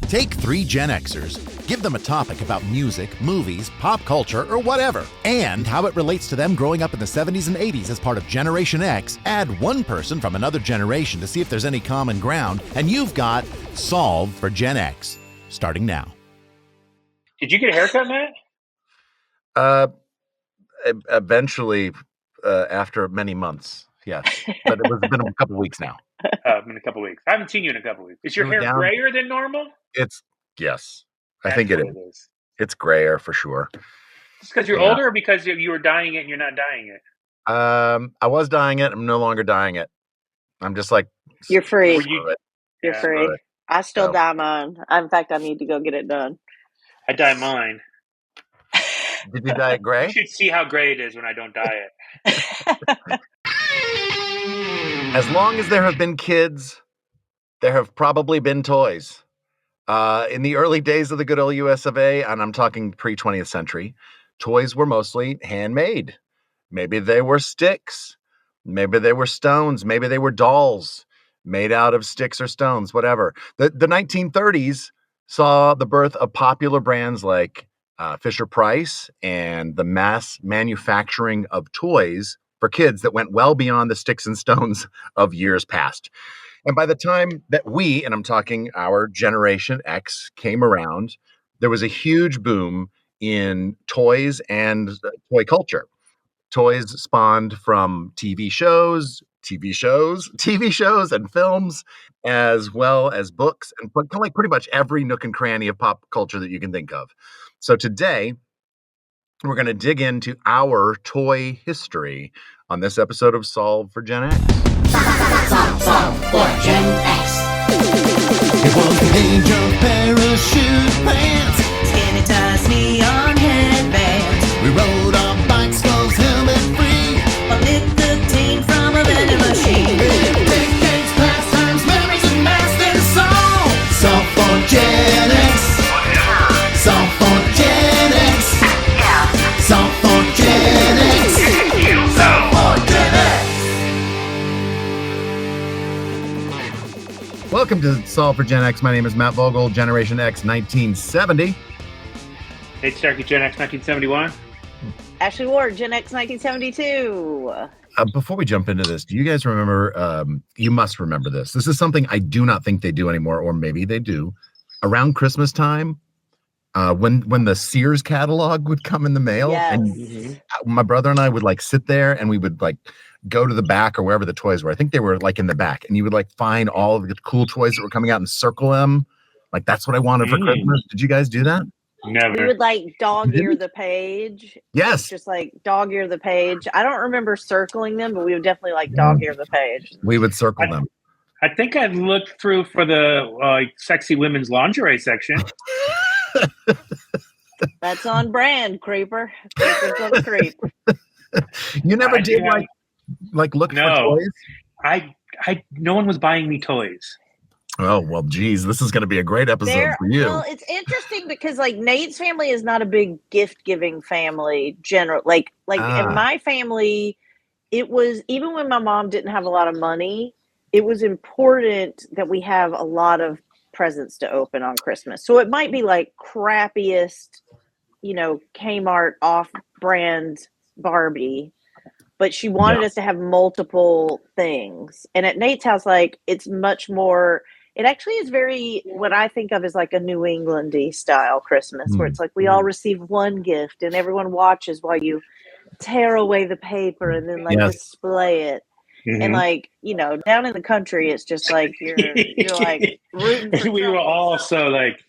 Take 3 Gen Xers, give them a topic about music, movies, pop culture, or whatever, and how it relates to them growing up in the 70s and 80s as part of Generation X. Add one person from another generation to see if there's any common ground, and you've got Solve for Gen X, starting now. Did you get a haircut, Matt? Eventually, after many months, yes. But it's been a couple weeks now. In a couple weeks. I haven't seen you in a couple weeks. Is your hair grayer than normal? Yes. I think it is. It's grayer for sure. Just because you're older or because you were dyeing it and you're not dyeing it? I was dyeing it. I'm no longer dyeing it. I'm just like... You're free. You're free. I still dye mine. In fact, I need to go get it done. I dye mine. Did you dye it gray? You should see how gray it is when I don't dye it. As long as there have been kids, there have probably been toys. In the early days of the good old US of A, and I'm talking pre-20th century, toys were mostly handmade. Maybe they were sticks. Maybe they were stones. Maybe they were dolls made out of sticks or stones, whatever. The 1930s saw the birth of popular brands like Fisher-Price and the mass manufacturing of toys for kids that went well beyond the sticks and stones of years past. And by the time that we, and I'm talking our Generation X, came around, there was a huge boom in toys and toy culture. Toys spawned from TV shows and films, as well as books, and kind of like pretty much every nook and cranny of pop culture that you can think of. So today, we're going to dig into our toy history on this episode of Solve for Gen X. Solve for Gen X. It was the age of parachute pants, skinny ties, neon headbands. We rode our bikes, clothes, helmet free, a nicotine from a vending machine. Decades, pastimes, memories, and masters. Solve for Gen X. Solve for Gen X. Solve for Gen X. Solve for Gen X. Welcome to Solve for Gen X. My name is Matt Vogel, Generation X 1970. Nate Starkey, Gen X 1971. Ashley Ward, Gen X 1972. Before we jump into this, do you guys remember, you must remember this. This is something I do not think they do anymore, or maybe they do. Around Christmas time, when the Sears catalog would come in the mail, and my brother and I would like sit there and we would like go to the back or wherever the toys were. I think they were like in the back, and you would like find all of the cool toys that were coming out and circle them. Like, that's what I wanted for Christmas. Did you guys do that? Never. We would like dog ear the page. Yes. Just like dog ear the page. I don't remember circling them, but we would definitely like dog ear the page. We would circle them. I think I looked through for the sexy women's lingerie section. That's on brand, creeper. Creeper's on creep. You never did like look for toys? No one was buying me toys. Oh, well, geez, this is going to be a great episode for you. Well, it's interesting because like Nate's family is not a big gift giving family general. Like in my family, it was, even when my mom didn't have a lot of money, it was important that we have a lot of presents to open on Christmas. So it might be like crappiest, Kmart off-brand Barbie, but she wanted us to have multiple things. And at Nate's house, like, it's much more, it actually is very, what I think of as like a New England-y style Christmas, where it's like we all receive one gift and everyone watches while you tear away the paper and then like display it. Mm-hmm. And like, down in the country, it's just like you're like rooting for we were all so like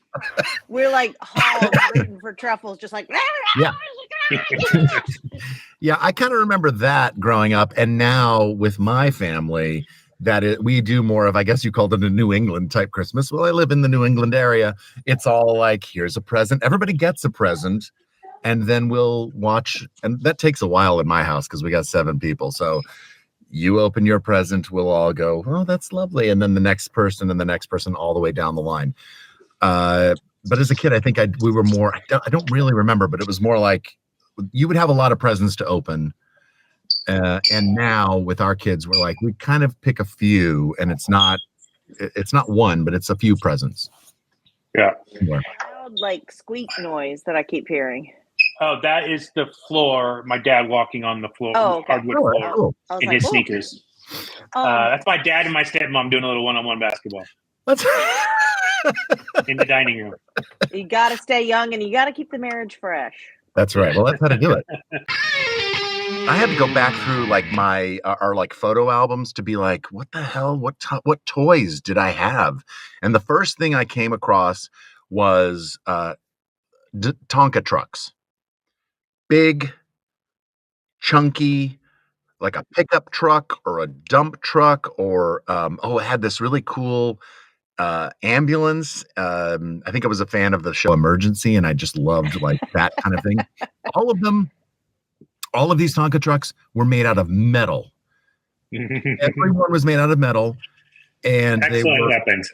we're like hogs rooting for truffles, just like Yeah, I kind of remember that growing up, and now with my family, we do more of, I guess you called it a New England type Christmas. Well, I live in the New England area. It's all like, here's a present. Everybody gets a present, and then we'll watch. And that takes a while in my house because we got 7 people. So you open your present, we'll all go, oh, that's lovely. And then the next person and the next person all the way down the line. But as a kid, I think we were more, I don't really remember, but it was more like you would have a lot of presents to open. And now with our kids, we're like, we kind of pick a few, and it's not one, but it's a few presents. Yeah. Loud, like squeak noise that I keep hearing. Oh, that is the floor. My dad walking on the floor, hardwood floor, cool. in his sneakers. That's my dad and my stepmom doing a little one-on-one basketball. Let's in the dining room. You got to stay young and you got to keep the marriage fresh. That's right. Well, that's how to do it. I had to go back through like my our like photo albums to be like, what the hell? What toys did I have? And the first thing I came across was Tonka trucks. Big, chunky, like a pickup truck or a dump truck, or it had this really cool ambulance. I think I was a fan of the show Emergency, and I just loved like that kind of thing. All of these Tonka trucks were made out of metal. Everyone was made out of metal. And excellent weapons.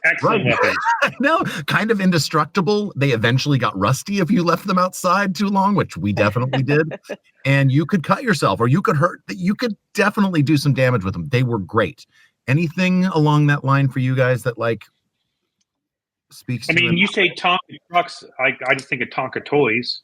No, kind of indestructible. They eventually got rusty if you left them outside too long, which we definitely did. And you could cut yourself, or you could hurt. You could definitely do some damage with them. They were great. Anything along that line for you guys that like speaks? I mean, you say Tonka trucks. I just think of Tonka toys.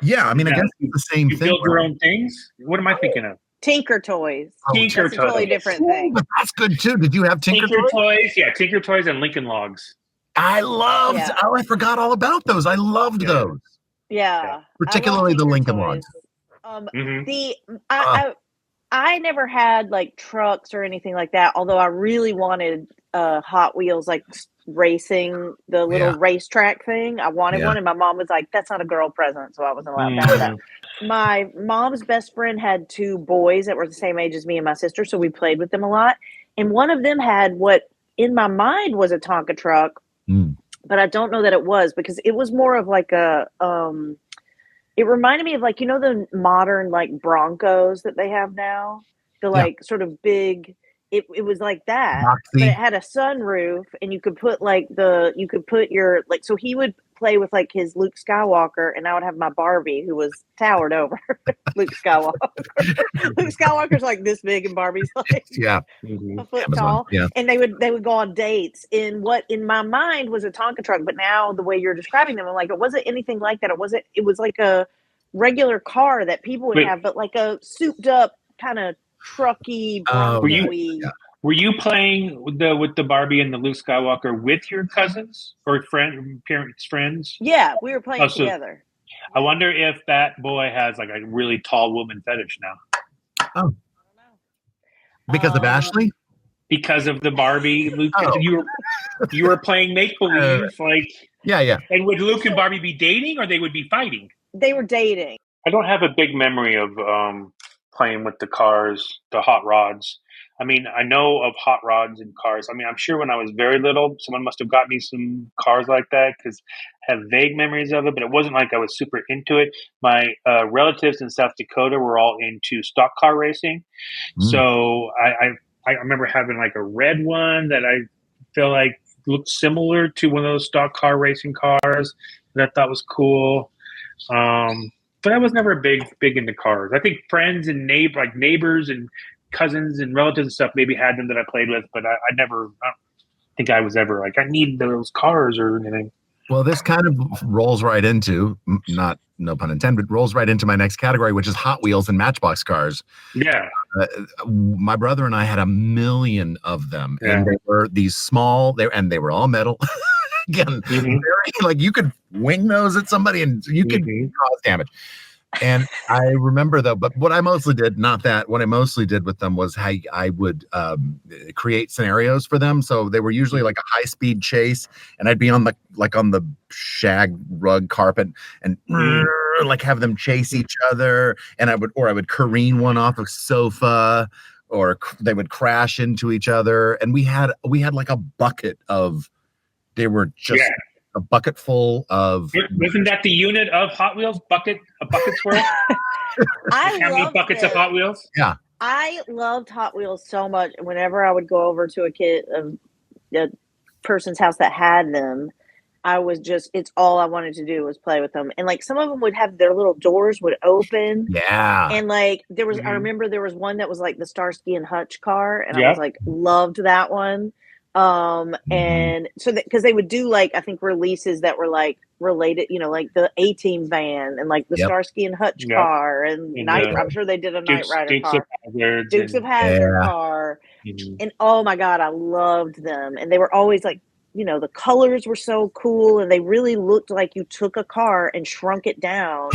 Yeah, I mean, I guess it's the same thing. You build your own things. What am I thinking of? Tinker Toys. Tinker Toys. A totally different thing. But that's good too. Did you have Tinker Toys? Yeah, Tinker Toys and Lincoln Logs. I loved. Yeah. Oh, I forgot all about those. I loved those. Yeah, particularly the Lincoln Logs. I never had like trucks or anything like that. Although I really wanted Hot Wheels, like racing, the little racetrack thing. I wanted one, and my mom was like, "That's not a girl present," so I wasn't allowed to have that. My mom's best friend had two boys that were the same age as me and my sister, so we played with them a lot. And one of them had what in my mind was a Tonka truck, but I don't know that it was, because it was more of like a it reminded me of like, you know, the modern like Broncos that they have now, the like sort of big. It was like that, but it had a sunroof, and you could put like your like, so he would play with like his Luke Skywalker, and I would have my Barbie who was towered over Luke Skywalker. Luke Skywalker's like this big, and Barbie's like a foot tall. Yeah. And they would go on dates in what in my mind was a Tonka truck, but now the way you're describing them, I'm like, it wasn't anything like that. It was like a regular car that people would have, but like a souped up kind of trucky, were you playing with the Barbie and the Luke Skywalker with your cousins or friends? Yeah, we were playing together. I wonder if that boy has like a really tall woman fetish now. Oh, because of Ashley? Because of the Barbie, Luke. You were playing make believe, like yeah. And would Luke and Barbie be dating, or they would be fighting? They were dating. I don't have a big memory of playing with the cars, the hot rods. I mean, I know of hot rods and cars. I mean, I'm sure when I was very little, someone must have got me some cars like that, because I have vague memories of it, but it wasn't like I was super into it. My relatives in South Dakota were all into stock car racing. So I remember having like a red one that I feel like looked similar to one of those stock car racing cars that I thought was cool. But I was never big into cars. I think friends and neighbors and cousins and relatives and stuff maybe had them that I played with, but I don't think I was ever like, I need those cars or anything. Well, this kind of rolls right into, no pun intended, rolls right into my next category, which is Hot Wheels and Matchbox cars. Yeah. My brother and I had a million of them, and they were these small, they were all metal. Again, very, like you could wing those at somebody and you could cause damage. And I remember though, but what I mostly did with them was I would create scenarios for them. So they were usually like a high speed chase, and I'd be on the shag rug carpet and like have them chase each other. And I would careen one off a sofa, or they would crash into each other. And we had like a bucket of. They were just a bucket full of. Wasn't that the unit of Hot Wheels? A bucket's worth? How many buckets of Hot Wheels? Yeah. I loved Hot Wheels so much. Whenever I would go over to a person's house that had them, it's all I wanted to do was play with them. And like some of them would have their little doors would open. Yeah. And like there was, I remember there was one that was like the Starsky and Hutch car. And I was like, loved that one. And so that, because they would do like, I think releases that were like related, you know, like the A-Team van and like the Starsky and Hutch car and Night. I'm sure they did a Knight Rider car, Dukes of Hazzard car, and oh my god, I loved them. And they were always like, you know, the colors were so cool, and they really looked like you took a car and shrunk it down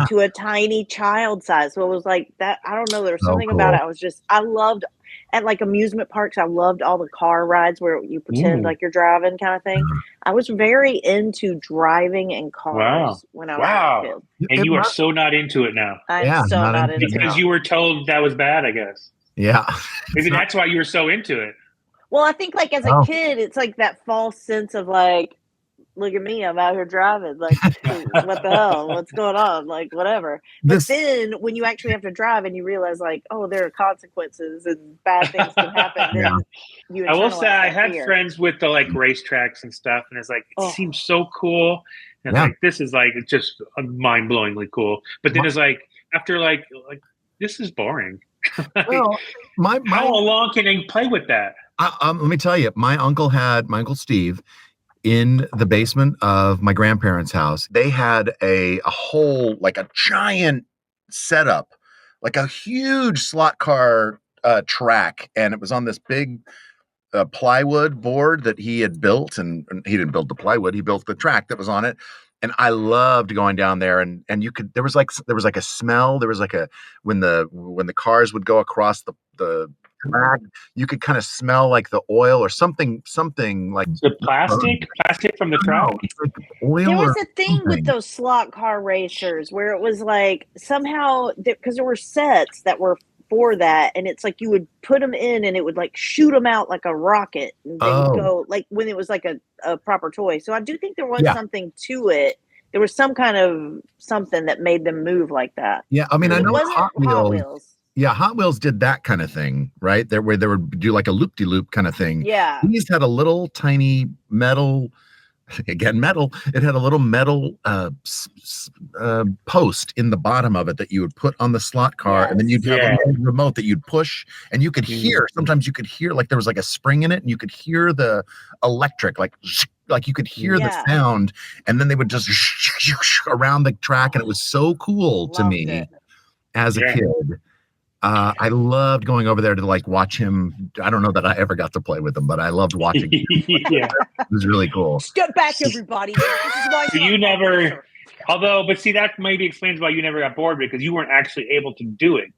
to a tiny child size. So it was like that. I don't know. There was something about it. I loved at like amusement parks. I loved all the car rides where you pretend like you're driving kind of thing. I was very into driving and cars when I was a kid. And you are so not into it now. I'm so not into it because you were told that was bad, I guess. Yeah. Maybe that's why you were so into it. Well, I think like as a kid, it's like that false sense of like, look at me, I'm out here driving. Like, what the hell? What's going on? Like, whatever. But then when you actually have to drive and you realize like, oh, there are consequences and bad things can happen. Then you I will say I had fear. friends with the like racetracks and stuff, and it's like, it seems so cool. And like, this is like, it's just mind-blowingly cool. But then it's like, after like this is boring. Well, how long can they play with that? Let me tell you, my uncle Steve, in the basement of my grandparents' house, they had a whole, like a giant setup, like a huge slot car track. And it was on this big plywood board that he had built, and he didn't build the plywood, he built the track that was on it. And I loved going down there, and you could, there was like a smell. There was like when the cars would go across the track, you could kind of smell like the oil or something like the plastic from the track. Like oil. There was a thing with those slot car racers where it was like somehow, because there were sets that were for that, and it's like you would put them in and it would like shoot them out like a rocket, and they would go like when it was like a proper toy. So I do think there was something to it. There was some kind of something that made them move like that. Yeah, I mean, I know Hot Wheels. Yeah, Hot Wheels did that kind of thing, right? There, where they would do like a loop-de-loop kind of thing. Yeah. These had a little tiny metal. It had a little metal post in the bottom of it that you would put on the slot car, and then you'd have a remote that you'd push, and you could hear. Sometimes you could hear like there was like a spring in it, and you could hear the electric, like you could hear the sound, and then they would just around the track, and it was so cool to me as a kid. I loved going over there to like watch him. I don't know that I ever got to play with him, but I loved watching him. It was really cool. Step back, everybody. This is why you never, but see, that maybe explains why you never got bored, because you weren't actually able to do it.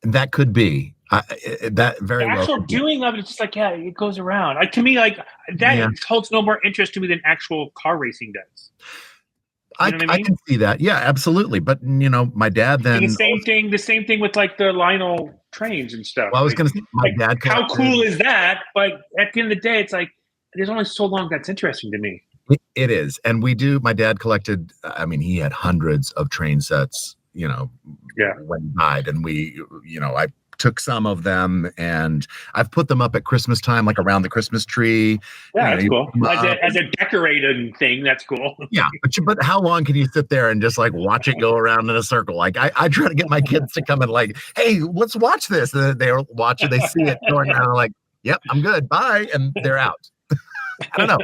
That could be. That very the well actual doing of it, it's just like, it goes around. Like, to me, like that holds no more interest to me than actual car racing does. You know what I mean? I can see that. Yeah, absolutely. But my dad then the same thing with like the Lionel trains and stuff. Well, I was going to say, my dad. How cool is that? But at the end of the day, it's like there's only so long that's interesting to me. It is, and my dad collected. I mean, he had hundreds of train sets. When he died, and I took some of them, and I've put them up at Christmas time, like around the Christmas tree. Yeah, that's cool. As a decorating thing, that's cool. Yeah, but how long can you sit there and just like watch it go around in a circle? Like I try to get my kids to come and like, hey, let's watch this. And they'll watch it, they see it going around, and like, yep, I'm good, bye, and they're out. I don't know,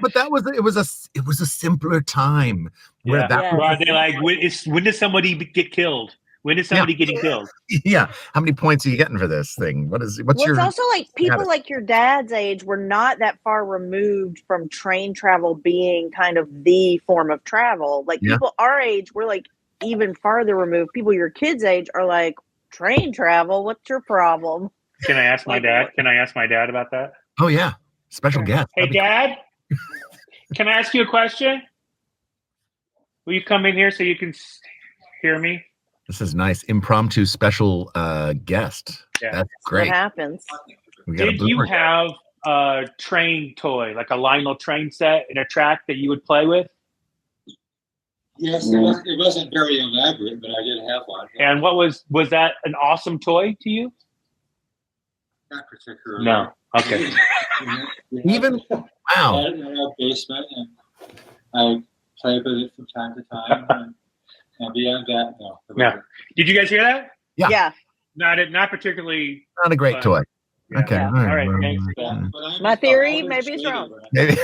but it was a simpler time where they're like, when does somebody get killed? When is somebody getting killed? Yeah. How many points are you getting for this thing? It's also like people like your dad's age were not that far removed from train travel being kind of the form of travel. Like people our age, we're like even farther removed. People your kids' age are like, train travel? What's your problem? Can I ask my dad? Can I ask my dad about that? Oh, yeah. Special guest. Hey, Dad, can I ask you a question? Will you come in here so you can hear me? This is nice. Impromptu special guest. Yeah. That's great. What happens? Did you have a train toy, like a Lionel train set in a track that you would play with? Yes, it wasn't very elaborate, but I did have one. And what was that an awesome toy to you? Not particularly. No. Okay. Even wow. I had it in our basement, and I played with it from time to time. And beyond that, no. Did you guys hear that? Yeah. Not particularly. Not a great toy. Yeah. Okay. Yeah. All right. All right, well, thanks for that. But I'm My just theory, always maybe it's jaded wrong. when I- Maybe.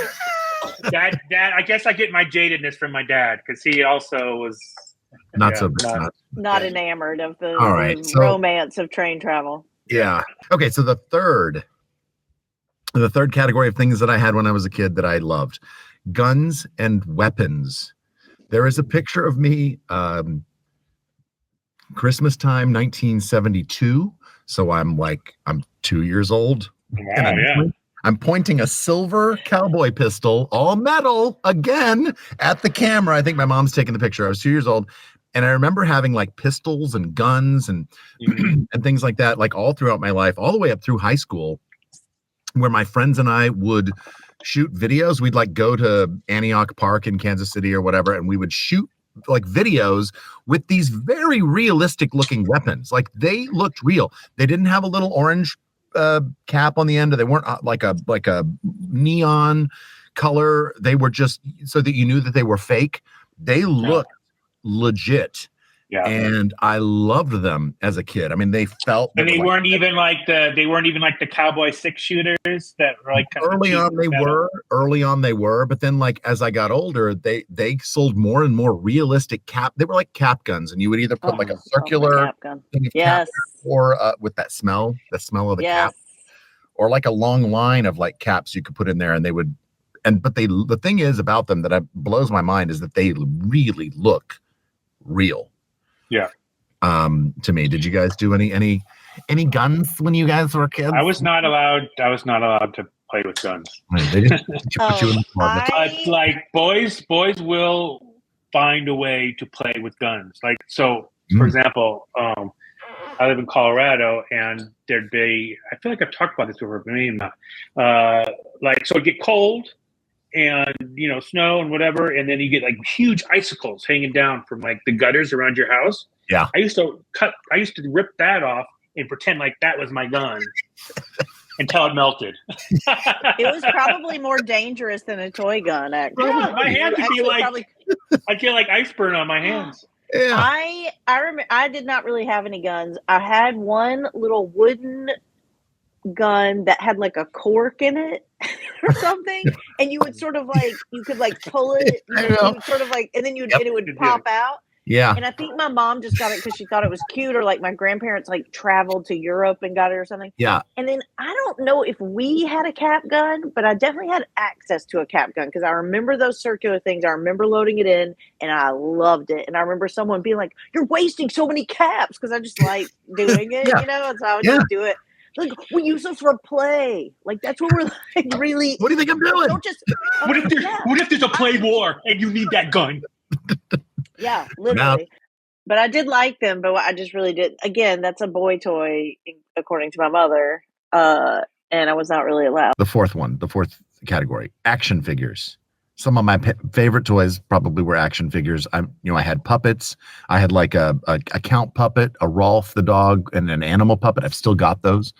Dad, I guess I get my jadedness from my dad because he also was Not yeah, so bad. Not Yeah. enamored of the, All right, the so- romance of train travel. Yeah. Okay. So the third category of things that I had when I was a kid that I loved, guns and weapons. There is a picture of me, Christmas time, 1972. So I'm 2 years old. And Wow, I'm pointing a silver cowboy pistol, all metal, again at the camera. I think my mom's taking the picture. I was 2 years old. And I remember having like pistols and guns and and things like that, like all throughout my life, all the way up through high school, where my friends and I would shoot videos. We'd like go to Antioch Park in Kansas City or whatever, and we would shoot like videos with these very realistic looking weapons. Like they looked real. They didn't have a little orange cap on the end, or they weren't like a neon color. They were just so that you knew that they were fake. They looked legit. yeah. And I loved them as a kid. I mean, they felt, And they weren't even like the cowboy 6-shooters that were like kind of early cheap on they were, but then like as I got older, they sold more and more realistic they were like cap guns, and you would either put like a circular cap gun. thing of Yes. cap or with the smell of the cap, or like a long line of like caps you could put in there, and they would but the thing is about them that blows my mind is that they really look real. Yeah. To me, did you guys do any guns when you guys were kids? I was not allowed to play with guns. They didn't put you in the club. But like boys will find a way to play with guns. Like so, for example, I live in Colorado, and there'd be, I feel like I've talked about this before, but maybe not. Like so, it'd get cold, and snow and whatever, and then you get like huge icicles hanging down from like the gutters around your house. Yeah. I used to rip that off and pretend like that was my gun until it melted. It was probably more dangerous than a toy gun, actually. Yeah, my hands would be like Probably, I'd get like ice burn on my hands. Yeah. I remember I did not really have any guns. I had one little wooden gun that had like a cork in it or something, and you would sort of like you could like pull it, you would sort of like, and then and it would pop out. Yeah. And I think my mom just got it because she thought it was cute, or like my grandparents like traveled to Europe and got it or something. Yeah. And then I don't know if we had a cap gun, but I definitely had access to a cap gun because I remember those circular things. I remember loading it in, and I loved it. And I remember someone being like, "You're wasting so many caps," because I just like doing it, and so I would just do it. Like, we use them for play. Like, that's what we're like really. What do you think I'm doing? Don't just. What if there's a play war and you need that gun? Yeah, literally. But I did like them, but I just really did. Again, that's a boy toy, according to my mother, and I was not really allowed. The fourth category, action figures. Some of my favorite toys probably were action figures. I had puppets. I had like a Count puppet, a Rolf the dog, and an animal puppet. I've still got those.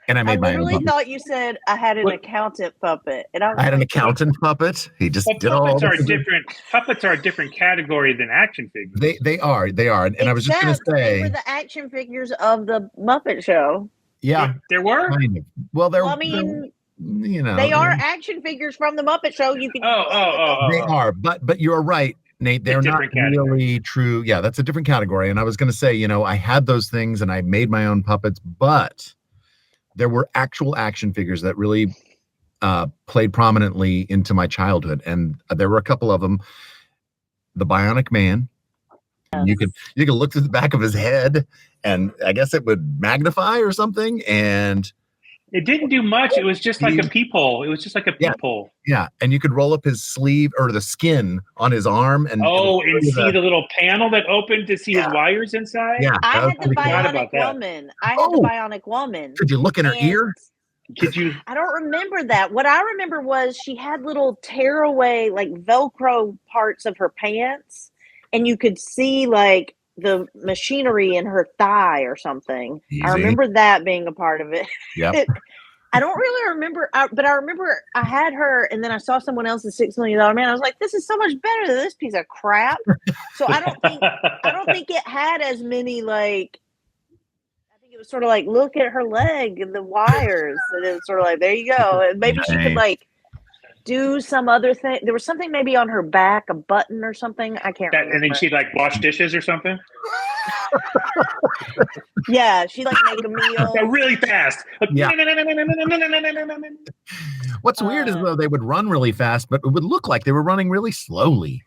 And I made my own puppet. I literally thought you said I had an accountant puppet, and I had an accountant puppet. He just did all. Puppets are a different category than action figures. They are, and I was just going to say they were the action figures of the Muppet Show. Yeah, there were. Kind of. Well, I mean, they are action figures from the Muppet Show. You can. They are, but you're right, Nate. They're not really true. Yeah, that's a different category. And I was going to say, I had those things and I made my own puppets, but there were actual action figures that really played prominently into my childhood, and there were a couple of them. The Bionic Man. Yes. You could look through the back of his head, and I guess it would magnify or something, and it didn't do much. It was just like a peephole. It was just like a peephole. Yeah, and you could roll up his sleeve or the skin on his arm, and see the little panel that opened to see his wires inside. Yeah, I had the Bionic Woman. The Bionic Woman. Could you look in her ear? Could you? I don't remember that. What I remember was she had little tearaway, like Velcro parts of her pants, and you could see like the machinery in her thigh or something. Easy. I remember that being a part of it. Yeah. I don't really remember, but I remember I had her, and then I saw someone else's $6 Million Man. I was like, "This is so much better than this piece of crap." So I don't think it had as many like. I think it It was sort of like, look at her leg and the wires, and it was sort of like, there you go. And maybe she could like do some other thing. There was something maybe on her back, a button or something. I can't remember. And then she'd like wash dishes or something. Yeah, she like make a meal really fast. Yeah. What's weird is though they would run really fast, but it would look like they were running really slowly.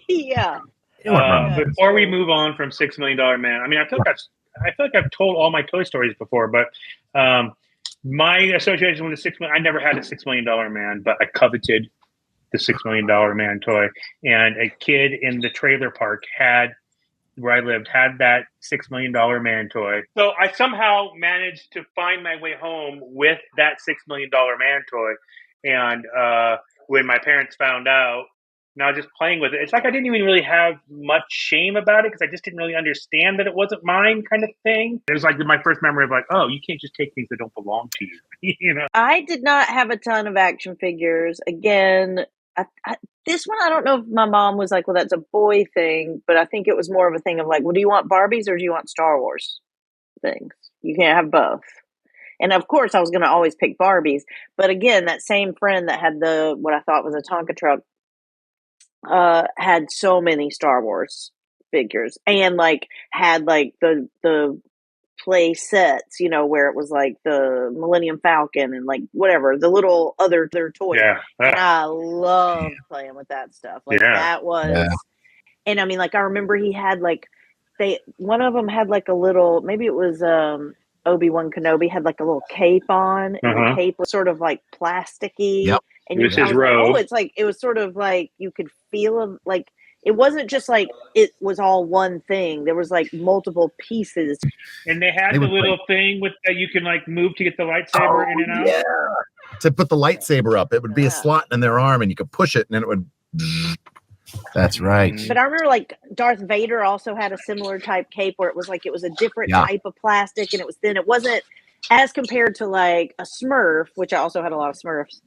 Yeah. Before we move on from $6 Million Man, I mean, I feel like I've told all my toy stories before, but my association with the $6 million, I never had a $6 Million Man, but I coveted the $6 Million Man toy. And a kid in the trailer park where I lived had that $6 Million Man toy. So I somehow managed to find my way home with that $6 Million Man toy. And when my parents found out, and I was just playing with it, it's like I didn't even really have much shame about it because I just didn't really understand that it wasn't mine kind of thing. It was like my first memory of like, oh, you can't just take things that don't belong to you. You know? I did not have a ton of action figures. Again, this one, I don't know if my mom was like, well, that's a boy thing, but I think it was more of a thing of like, well, do you want Barbies or do you want Star Wars things? You can't have both. And of course, I was going to always pick Barbies. But again, that same friend that had what I thought was a Tonka truck had so many Star Wars figures and like had like the play sets, you know, where it was like the Millennium Falcon and like whatever, the little other toys. Yeah. And I loved playing with that stuff. Like that was, and I mean, like I remember he had like, one of them had like a little, maybe it was Obi-Wan Kenobi had like a little cape on, and the cape was sort of like plasticky. Yep. And it was his robe. It's like, it was sort of like you could feel them, like it wasn't just like it was all one thing. There was like multiple pieces. And they had the little thing that you can like move to get the lightsaber in and out. Yeah. To put the lightsaber up, it would be a slot in their arm, and you could push it, and then it would. That's right. But I remember like Darth Vader also had a similar type cape where it was a different type of plastic, and it wasn't as compared to like a Smurf, which I also had a lot of Smurfs.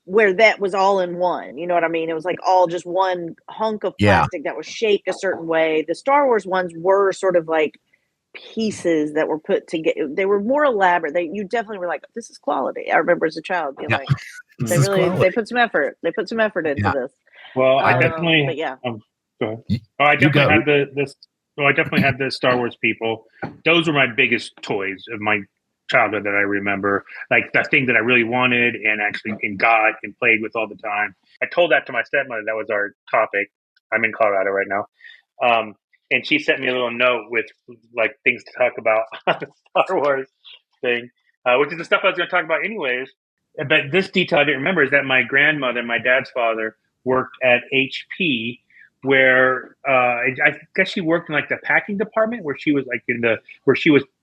Where that was all in one, you know what I mean? It was like all just one hunk of plastic that was shaped a certain way. The Star Wars ones were sort of like pieces that were put together. They were more elaborate. You definitely were like, this is quality. I remember as a child being like, they put some effort. They put some effort into this. Well, I definitely, go ahead. I definitely had the Star Wars people. Those were my biggest toys of my childhood that I remember, like the thing that I really wanted and actually got and played with all the time. I told that to my stepmother. That was our topic. I'm in Colorado right now. And she sent me a little note with like things to talk about on the Star Wars thing, which is the stuff I was going to talk about anyways. But this detail I didn't remember is that my grandmother, my dad's father, worked at HP, where I guess she worked in like the packing department, where she was like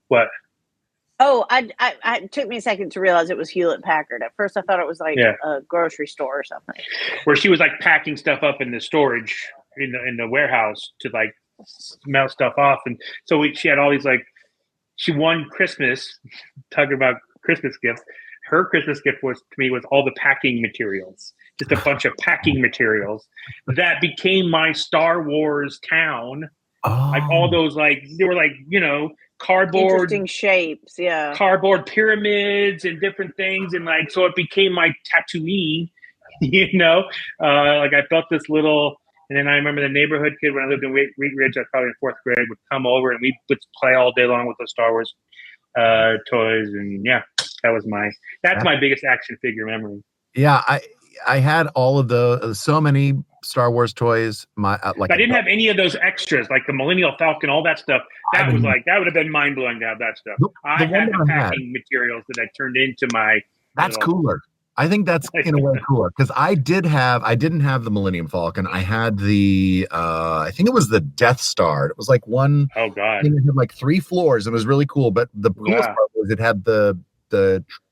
what? Oh, it took me a second to realize it was Hewlett Packard. At first, I thought it was like a grocery store or something. Where she was like packing stuff up in the storage in the warehouse to like melt stuff off, and so she had all these like. She won Christmas, talking about Christmas gifts. Her Christmas gift was all the packing materials, just a bunch of packing materials that became my Star Wars town. Like all those, like they were like cardboard, interesting shapes, cardboard pyramids and different things, and like so it became my Tatooine. Like I felt this little, and then I remember the neighborhood kid when I lived in Wheat Ridge. I was probably in 4th grade. Would come over and we would play all day long with the Star Wars toys, and that's my biggest action figure memory. Yeah, I had all of so many Star Wars toys. I didn't have any of those extras, like the Millennium Falcon, all that stuff. That would have been mind blowing to have that stuff. I had the packing materials that I turned into my. That's cooler. I think that's in a way cooler because I didn't have the Millennium Falcon. I had the I think it was the Death Star. It was like one. Oh God! It had like 3 floors. It was really cool. But the coolest part was it had the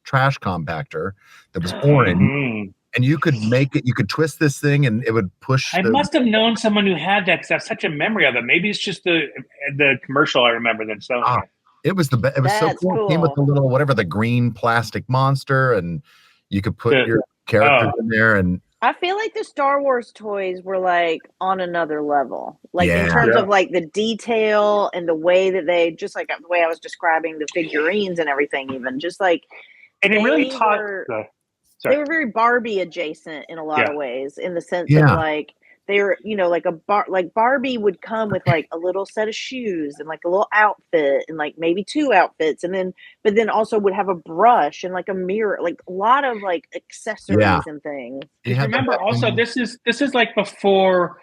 trash compactor that was orange. Mm-hmm. And you could make it. You could twist this thing, and it would push. I must have known someone who had that because I have such a memory of it. Maybe it's just the commercial I remember them selling. It was it was so cool. It came with the little the green plastic monster, and you could put your characters in there. And I feel like the Star Wars toys were like on another level, like in Yeah. terms Yeah. of like the detail and the way that they just like the way I was describing the figurines and everything, even just like And it really they taught. were Sorry. they were very Barbie adjacent in a lot Yeah. of ways, in the sense of Yeah. like they were, like like Barbie would come with like a little set of shoes and like a little outfit and like maybe two outfits, and then but then also would have a brush and like a mirror, like a lot of like accessories and things. You Because had remember, that also thing- this is like before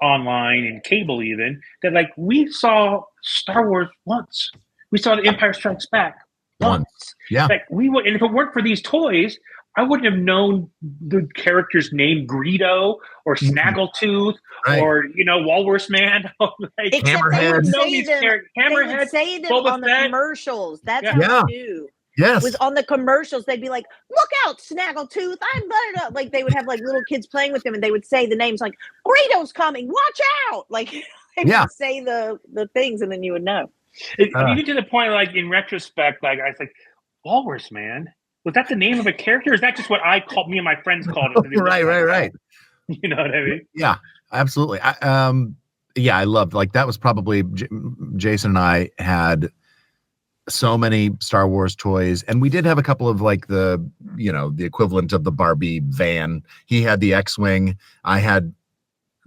online and cable even that like we saw Star Wars once. We saw The Empire Strikes Back once. Yeah. Like we would, and if it weren't for these toys, I wouldn't have known the character's name Greedo or Snaggletooth Right. or Walrus Man. Like, Except they would Hammerhead. know say these them. characters. They Hammerhead, would say them Boba on the Fett. commercials. That's Yeah. how we knew. Yes. Was on the commercials. They'd be like, "Look out, Snaggletooth! I'm buttered up." Like they would have like little kids playing with them, and they would say the names like "Greedo's coming, watch out!" Like they would say the things, and then you would know. Even to the point, like in retrospect, like I think, Walrus Man, was that the name of a character? Or is that just what me and my friends called it? Right. You know what I mean? Yeah, absolutely. I loved, like, that was probably Jason and I had so many Star Wars toys, and we did have a couple of like the equivalent of the Barbie van. He had the X-Wing. I had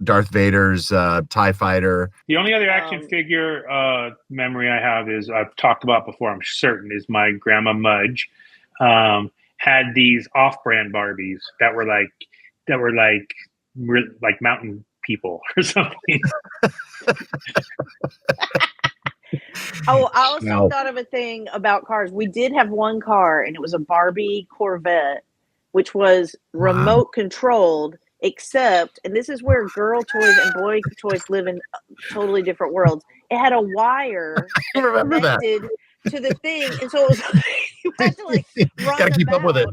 Darth Vader's TIE fighter. The only other action figure memory I have is I've talked about before, I'm certain, is my grandma Mudge had these off-brand Barbies that were like mountain people or something. Oh, I also thought of a thing about cars. We did have one car, and it was a Barbie Corvette, which was remote controlled, except, and this is where girl toys and boy toys live in totally different worlds. It had a wire connected to the thing, and so it was you had to like run Gotta keep up with it.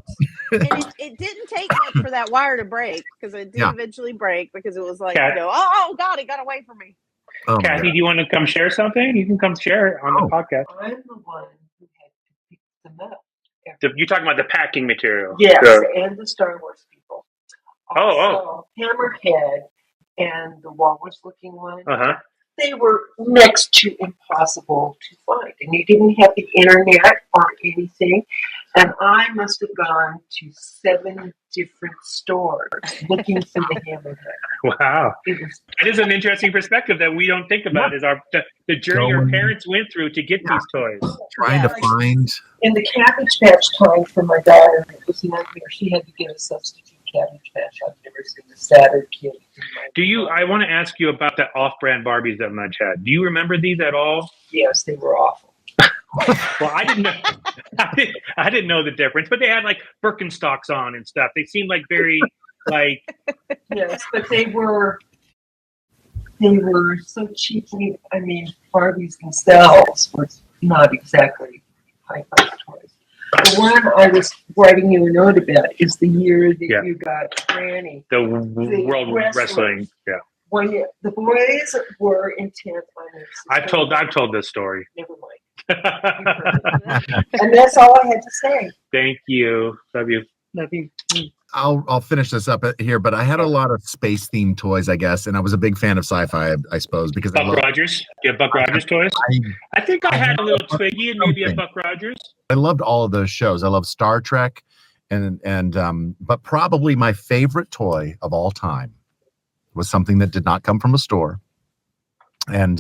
And it didn't take much for that wire to break, because it did eventually break, because it was like, oh God, it got away from me. Oh, Kathy, do you want to come share something? You can come share it on the podcast. I'm the one who had to pick them up. You're talking about the packing material. Yes, and the Star Wars people. Also, Hammerhead and the walrus-looking one. They were next to impossible to find, and you didn't have the internet or anything. And I must have gone to 7 different stores looking for the Hammerhead. Wow, it is an interesting perspective that we don't think about. Is the journey our parents went through to get these toys. Trying to find. In the Cabbage Patch time for my daughter, it was a nightmare. She had to get a substitute Cabbage Patch. I've never seen a sadder kid. I want to ask you about the off-brand Barbies that Mudge had. Do you remember these at all? Yes, they were awful. Well, I didn't know. I didn't know the difference, but they had like Birkenstocks on and stuff. They seemed like very like. Yes, but they were so cheap. I mean, Barbies themselves were not exactly high-priced toys. The one I was writing you a note about is the year that you got Granny. The World Wrestling. Yeah. Well, the boys were intent on it. I've told this story. Never mind. And that's all I had to say. Thank you. Love you. Love you. I'll finish this up here, but I had a lot of space themed toys, I guess, and I was a big fan of sci-fi, I suppose, because Buck Rogers. You have Buck Rogers toys? I think I had a little Twiggy and maybe a Buck Rogers. I loved all of those shows. I love Star Trek, but probably my favorite toy of all time was something that did not come from a store. And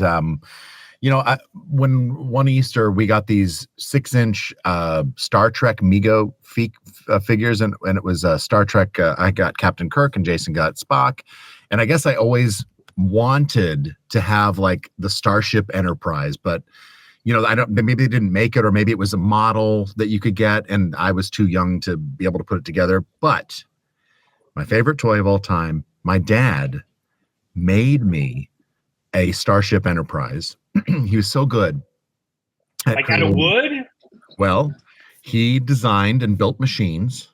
when one Easter we got these 6-inch Star Trek Mego figures, and it was Star Trek. I got Captain Kirk and Jason got Spock, and I guess I always wanted to have like the Starship Enterprise, but maybe they didn't make it, or maybe it was a model that you could get, and I was too young to be able to put it together. But my favorite toy of all time, my dad made me a Starship Enterprise. He was so good. Like out of wood? Well, he designed and built machines.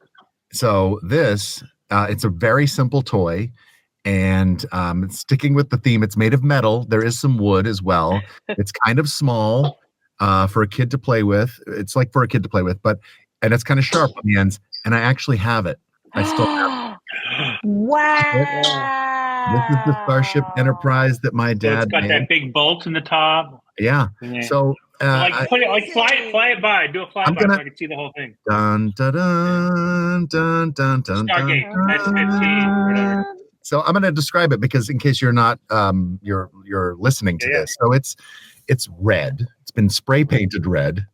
So this, it's a very simple toy, and it's sticking with the theme. It's made of metal. There is some wood as well. It's kind of small for a kid to play with. It's like for a kid to play with, and it's kind of sharp on the ends. And I actually have it. I still have it. Wow. This is the Starship Enterprise that my So dad it's got made. that big bolt in the top. Yeah. Yeah. So Put it fly it by. Do a flyby so I can see the whole thing. Dun dun dun dun dun dun. Stargate S-15, whatever. So I'm going to describe it because in case you're not you're listening to this. So it's red. It's been spray painted red,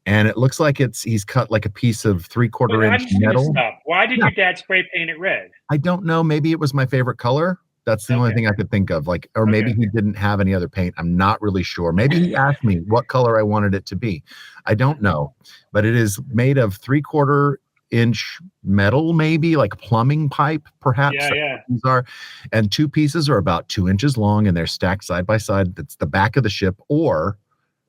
and it looks like he's cut like a piece of 3/4 inch metal. Why did your dad spray paint it red? I don't know. Maybe it was my favorite color. That's the only thing I could think of. Or maybe he didn't have any other paint. I'm not really sure. Maybe he asked me what color I wanted it to be. I don't know. But it is made of 3/4 inch metal, maybe like plumbing pipe, perhaps. Yeah. These are, and 2 pieces are about 2 inches long, and they're stacked side by side. That's the back of the ship. Or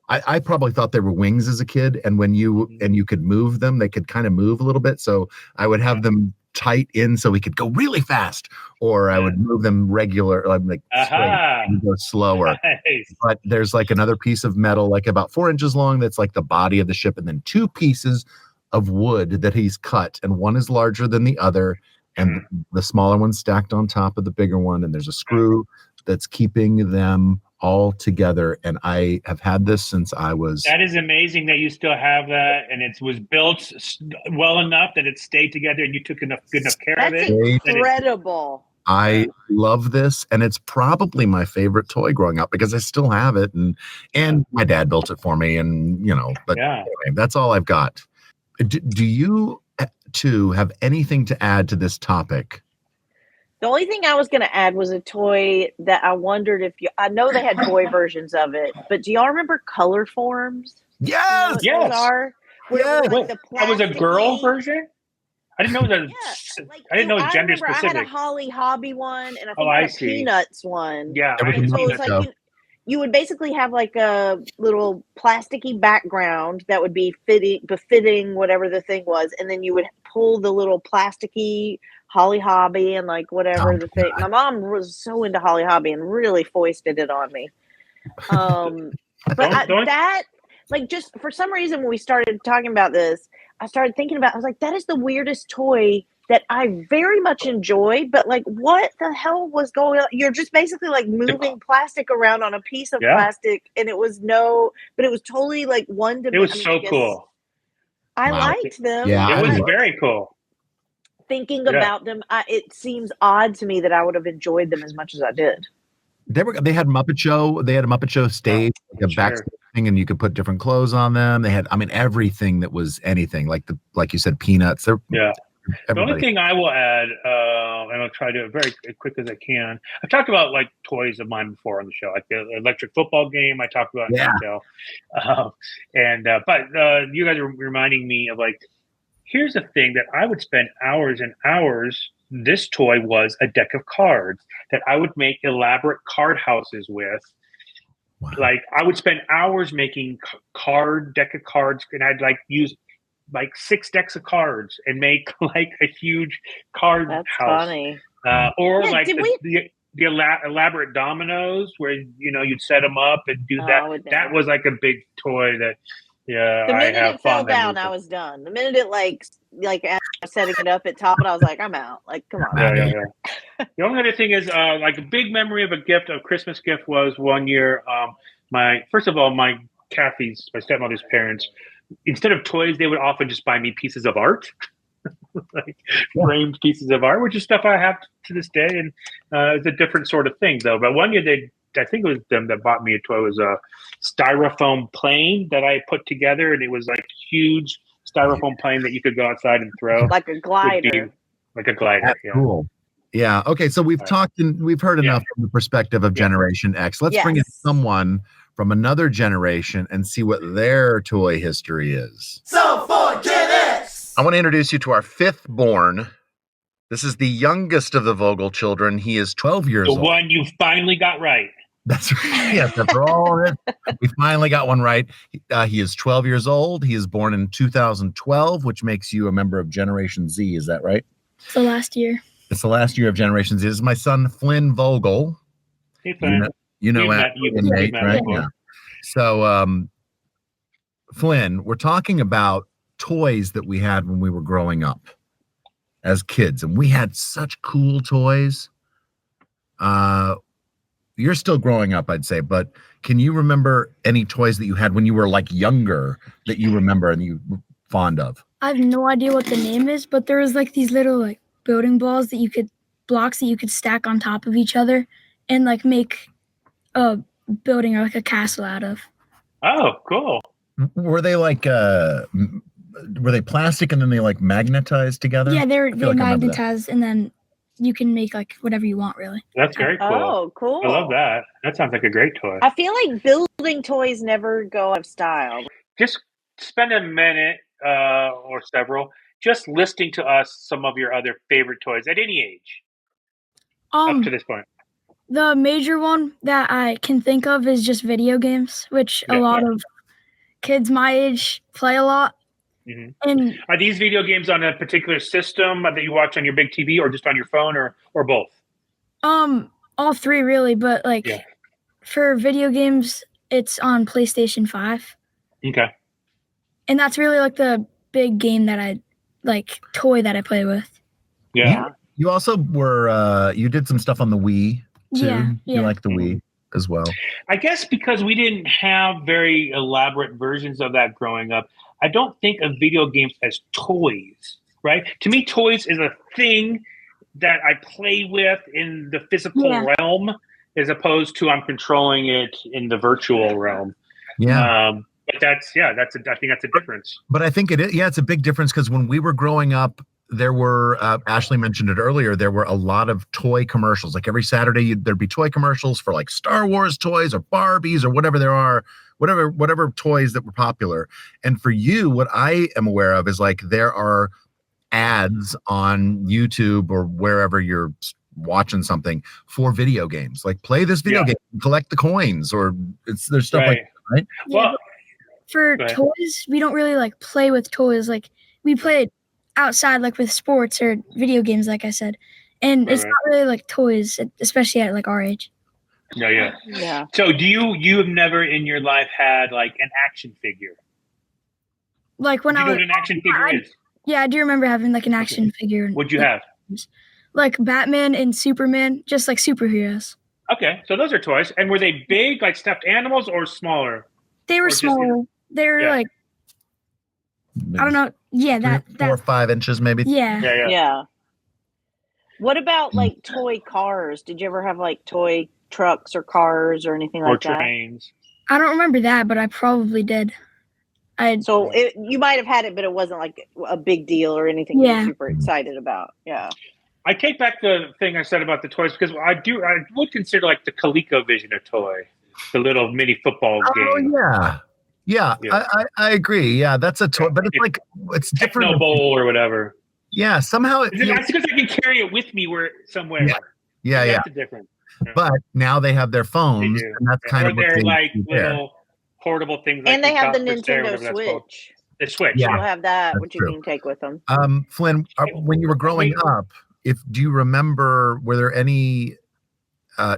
I probably thought they were wings as a kid, and when you could move them, they could kind of move a little bit. So I would have them tight in so we could go really fast, or I would move them regular, like straight and go slower. Nice. But there's like another piece of metal, like about 4 inches long, that's like the body of the ship, and then 2 pieces of wood that he's cut, and one is larger than the other, and the smaller one's stacked on top of the bigger one, and there's a screw that's keeping them all together. And I have had this since I was. That is amazing that you still have that, and it was built well enough that it stayed together, and you took good enough care of it. That's incredible. I love this, and it's probably my favorite toy growing up because I still have it, and my dad built it for me, and but anyway, that's all I've got. Do you two have anything to add to this topic? The only thing I was going to add was a toy that I wondered if I know they had boy versions of it, but do y'all remember color forms? Yes. You know what those are? That was a girl version? I didn't know that. I didn't know it was gender specific. I had a Holly Hobby one, and I think I had a Peanuts one. Yeah, so it was like you would basically have like a little plasticky background that would be befitting whatever the thing was, and then you would pull the little plasticky Holly Hobby and like whatever the thing. My mom was so into Holly Hobby and really foisted it on me. That just for some reason when we started talking about this, I started thinking about. I was like, that is the weirdest toy that I very much enjoyed, but like, what the hell was going on? You're just basically like moving plastic around on a piece of plastic, and it was totally like one dimension. It was so cool. I liked them. Yeah, it was very cool. Thinking about them, it seems odd to me that I would have enjoyed them as much as I did. They had Muppet Show. They had a Muppet Show stage, like a backstage thing, and you could put different clothes on them. They had, everything that was anything like you said, Peanuts. The only thing I will add, and I'll try to do it very quick as I can. I've talked about like toys of mine before on the show, like the electric football game. I talked about in detail, but you guys are reminding me of like, here's the thing that I would spend hours and hours. This toy was a deck of cards that I would make elaborate card houses with. Wow. Like I would spend hours making deck of cards, and I'd like use like 6 decks of cards and make like a huge card house. Funny. The elaborate dominoes where you'd set them up and do that. That was like a big toy that. Yeah, the minute it fell down, I was done. The minute it like as I was setting it up at top, and I was like, I'm out. Like, come on. Yeah. The only other thing is, like a big memory of a Christmas gift was one year. My Kathy's, my stepmother's parents, instead of toys, they would often just buy me pieces of art, like framed pieces of art, which is stuff I have to this day, and it's a different sort of thing though. But one year I think it was them that bought me a toy. It was a styrofoam plane that I put together, and it was like huge styrofoam plane that you could go outside and throw. Like a glider. That's cool. Yeah. Okay. So we've talked and we've heard enough from the perspective of Generation X. Let's bring in someone from another generation and see what their toy history is. So for Gen X! I want to introduce you to our 5th born. This is the youngest of the Vogel children. He is 12 years old. The one you finally got right. That's right. Yes, after all this, we finally got one right. He is 12 years old. He is born in 2012, which makes you a member of Generation Z. Is that right? It's the last year. It's the last year of Generation Z. This is my son, Flynn Vogel. Hey, Flynn. Nate, right? Yeah. So, Flynn, we're talking about toys that we had when we were growing up. as kids, and we had such cool toys. You're still growing up, I'd say, but can you remember any toys that you had when you were like younger that you remember and you were fond of? I have no idea what the name is, but there was like these little like building blocks that you could stack on top of each other and like make a building or like a castle out of. Oh, cool. Were they like were they plastic and then they like magnetized together? Yeah, they magnetized and then you can make like whatever you want, really. That's very cool. Oh, cool. I love that. That sounds like a great toy. I feel like building toys never go out of style. Just spend a minute or several just listing to us some of your other favorite toys at any age up to this point. The major one that I can think of is just video games, which a lot of kids my age play a lot. Mm-hmm. And are these video games on a particular system that you watch on your big TV or just on your phone or both? All three really, but for video games, it's on PlayStation 5. Okay. And that's really like the big game that I like toy that I play with. Yeah. You also were you did some stuff on the Wii too. Yeah. You like the Wii as well. I guess because we didn't have very elaborate versions of that growing up, I don't think of video games as toys, right? To me, toys is a thing that I play with in the physical realm as opposed to I'm controlling it in the virtual realm. Yeah. But I think that's a difference. But I think it is, it's a big difference because when we were growing up, there were, Ashley mentioned it earlier, there were a lot of toy commercials. Like every Saturday, there'd be toy commercials for like Star Wars toys or Barbies or whatever there are, whatever toys that were popular. And for you, what I am aware of is like there are ads on YouTube or wherever you're watching something for video games. Like play this video game, collect the coins, or there's stuff like that, right? Yeah, for toys, we don't really like play with toys. Like we play outside, like with sports or video games, like I said, and it's not really like toys, especially at like our age. Yeah. So you have never in your life had like an action figure? Like when you know what an action figure is? Yeah, I do remember having like an action figure. What'd you have? Like Batman and Superman, just like superheroes. Okay, so those are toys. And were they big, like stuffed animals, or smaller? They were smaller. They were like, I don't know. Yeah, 4 or 5 inches, maybe. Yeah. What about like toy cars? Did you ever have like toy trucks or cars or anything like that? Or trains? I don't remember that, but I probably did. You might have had it, but it wasn't like a big deal or anything you're super excited about. Yeah. I take back the thing I said about the toys because I would consider like the ColecoVision a toy, the little mini football game. Yeah, I agree. Yeah, that's a toy, but it's different. Techno Bowl or whatever. Yeah, somehow that's because I can carry it with me somewhere. Yeah. That's different. But now they have their phones, and that's kind of what they're like little portable things. And they have the Nintendo Switch. The Switch. You'll have that, which you can take with them. Flynn, when you were growing up, do you remember, were there any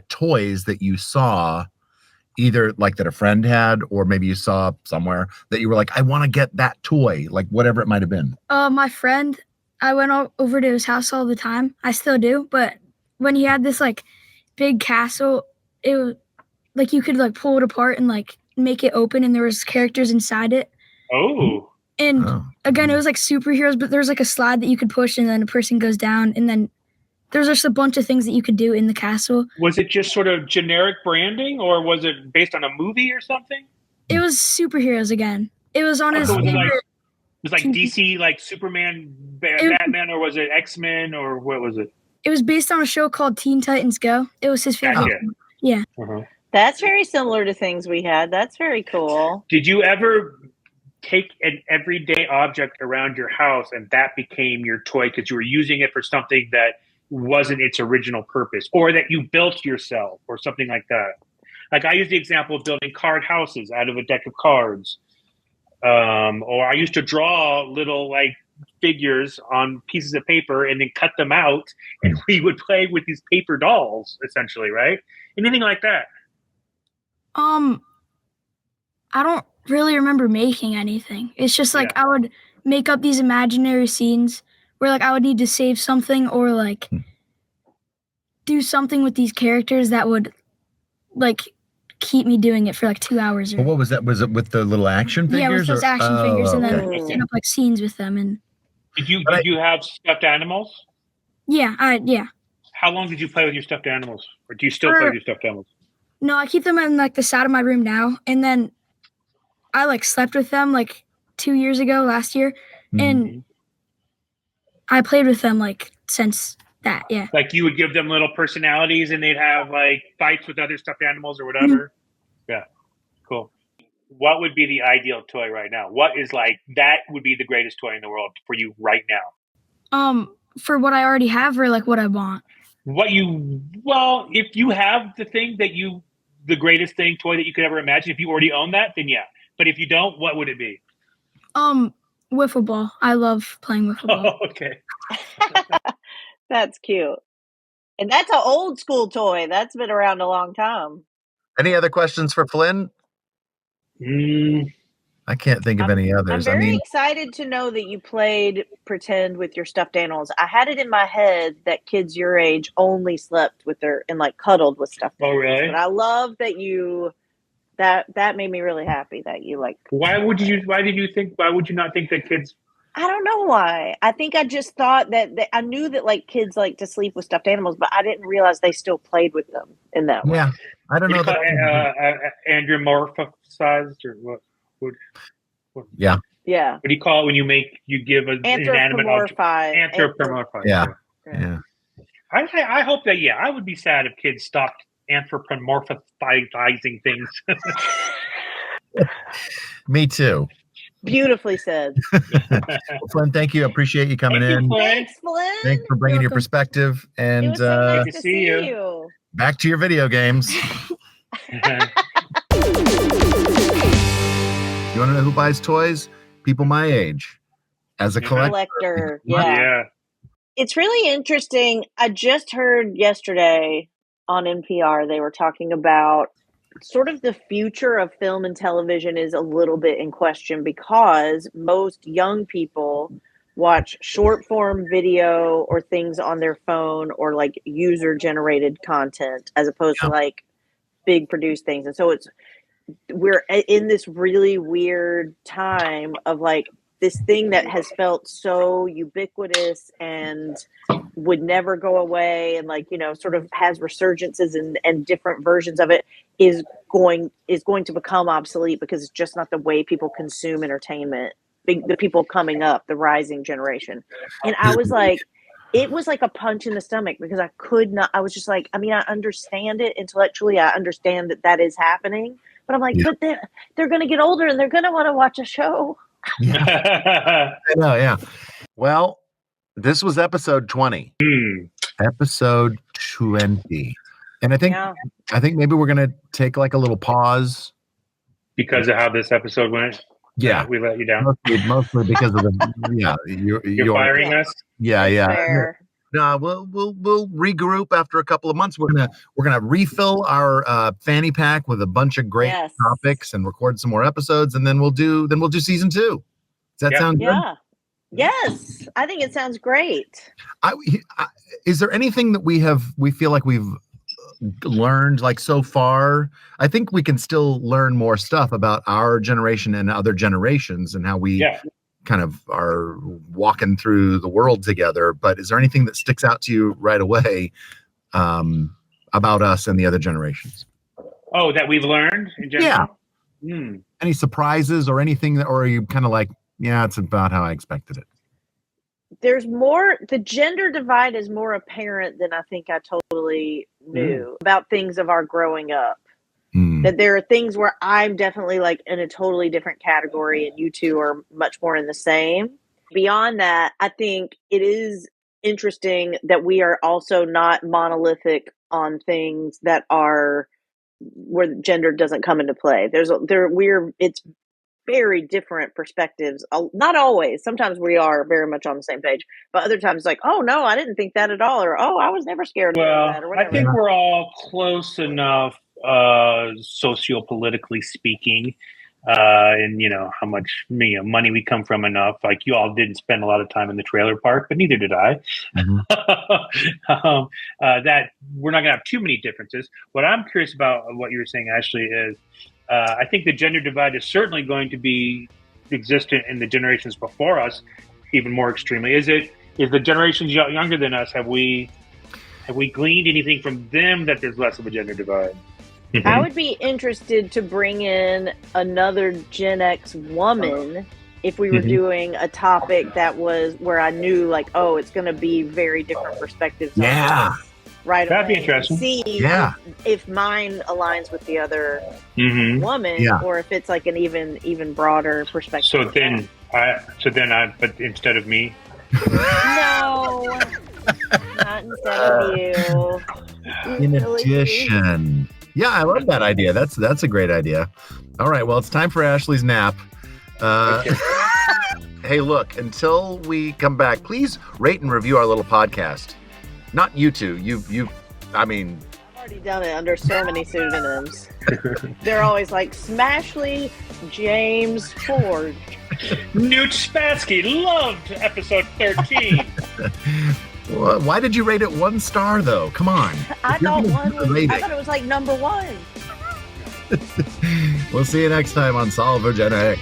toys that you saw, either like that a friend had, or maybe you saw somewhere that you were like, I want to get that toy, like whatever it might have been? My friend, I went over to his house all the time. I still do, but when he had this like big castle, it was like you could like pull it apart and like make it open, and there was characters inside it. And again, it was like superheroes, but there's like a slide that you could push, and then a person goes down, and then there's just a bunch of things that you could do in the castle. Was it just sort of generic branding, or was it based on a movie or something? It was superheroes again. It was on his favorite. It was like DC, like Superman, Batman, or was it X-Men, or what was it? It was based on a show called Teen Titans Go. It was his favorite. Gotcha. Yeah. That's very similar to things we had. That's very cool. Did you ever take an everyday object around your house and that became your toy because you were using it for something that wasn't its original purpose, or that you built yourself or something like that? Like I use the example of building card houses out of a deck of cards. Or I used to draw little like figures on pieces of paper and then cut them out, and we would play with these paper dolls, essentially, right? Anything like that? I don't really remember making anything. It's just like I would make up these imaginary scenes where like I would need to save something or like do something with these characters that would like keep me doing it for like 2 hours. Well, what was that? Was it with the little action figures? Yeah, with those action figures, and okay. then set up like scenes with them. And Did you have stuffed animals? Yeah. How long did you play with your stuffed animals? Or do you still play with your stuffed animals? No, I keep them in like the side of my room now. And then I like slept with them like 2 years ago, last year. And I played with them like since that, yeah. Like you would give them little personalities and they'd have like fights with other stuffed animals or whatever? Yeah, cool. What would be the ideal toy right now? What is like, that would be the greatest toy in the world for you right now? For what I already have or like what I want? If you have the thing that the greatest toy that you could ever imagine, if you already own that, then yeah. But if you don't, what would it be? Wiffle ball. I love playing wiffle ball. Oh, okay. That's cute. And that's an old school toy. That's been around a long time. Any other questions for Flynn? I can't think of any others. I'm very excited to know that you played pretend with your stuffed animals. I had it in my head that kids your age only slept with and like cuddled with stuffed animals. Oh, really? But I love that that made me really happy that you like. Why would you not think that kids? I don't know why. I think I just thought that I knew that like kids like to sleep with stuffed animals, but I didn't realize they still played with them in that way. Yeah, I don't know. Anthropomorphized or what? Yeah. What do you call it when you give an inanimate object? Anthropomorphized. Yeah. I hope that I would be sad if kids stopped anthropomorphizing things. Me too. Beautifully said. Well, Flynn, thank you. I appreciate you coming in. Thanks, Flynn. Thanks for bringing your perspective. And it was so nice to see you. Back to your video games. You want to know who buys toys? People my age. As a collector. Yeah. It's really interesting. I just heard yesterday on NPR, they were talking about sort of the future of film and television is a little bit in question because most young people watch short form video or things on their phone or like user generated content as opposed to like big produced things. And so we're in this really weird time of like this thing that has felt so ubiquitous and would never go away and like, sort of has resurgences and different versions of it is going to become obsolete because it's just not the way people consume entertainment. The people coming up, the rising generation. And I was like, it was like a punch in the stomach because I was just like, I understand it intellectually. I understand that is happening, but I'm like, but they're going to get older and they're going to want to watch a show. I know, yeah. Well, this was episode 20. Episode 20. And I think maybe we're gonna take like a little pause. Because of how this episode went? Yeah. We let you down. Mostly because of you're firing us? Yeah. No, we'll regroup after a couple of months. We're gonna refill our fanny pack with a bunch of great topics and record some more episodes, and then we'll do season 2. Does that sound good? Yeah. Yes, I think it sounds great. Is there anything that we feel like we've learned like so far? I think we can still learn more stuff about our generation and other generations and how we kind of are walking through the world together. But is there anything that sticks out to you right away about us and the other generations? Oh, that we've learned in general? Yeah. Any surprises or anything or are you kind of like, yeah, it's about how I expected it? There's more, the gender divide is more apparent than I think I totally knew about things of our growing up. That there are things where I'm definitely like in a totally different category and you two are much more in the same. Beyond that, I think it is interesting that we are also not monolithic on things that are where gender doesn't come into play. It's very different perspectives. Not always. Sometimes we are very much on the same page, but other times like, oh no, I didn't think that at all, or oh, I was never scared of that, or whatever. I think we're all close enough, sociopolitically speaking, and how much money we come from enough. Like you all didn't spend a lot of time in the trailer park, but neither did I. That we're not going to have too many differences. What I'm curious about, what you were saying, Ashley, is I think the gender divide is certainly going to be existent in the generations before us, even more extremely. Is the generations younger than us? Have we gleaned anything from them that there's less of a gender divide? Mm-hmm. I would be interested to bring in another Gen X woman if we were doing a topic that was where I knew, like, oh, it's going to be very different perspectives. Yeah. Right. That'd be interesting. See if mine aligns with the other woman, or if it's like an even broader perspective. So then, but instead of me. No, not instead of you. In addition. Yeah, I love that idea. That's a great idea. All right, well, it's time for Ashley's nap. Hey, look, until we come back, please rate and review our little podcast. Not you two. I've already done it under so many pseudonyms. They're always like Smashley James Ford. Newt Spassky loved episode 13. Why did you rate it 1 star, though? Come on. I thought it was like number 1. We'll see you next time on Solve for Gen X.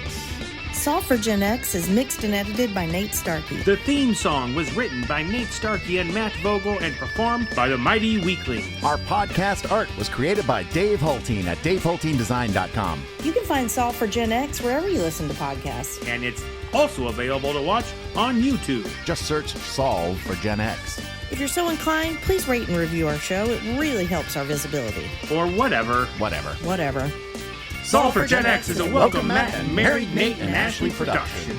Solve for Gen X is mixed and edited by Nate Starkey. The theme song was written by Nate Starkey and Matt Vogel and performed by the Mighty Weaklings. Our podcast art was created by Dave Hulteen at davehulteendesign.com. You can find Solve for Gen X wherever you listen to podcasts. And it's also available to watch on YouTube. Just search Solve for Gen X. If you're so inclined, please rate and review our show. It really helps our visibility. Or whatever. Solve for Gen X is a Welcome Matt and Married Nate and Ashley production.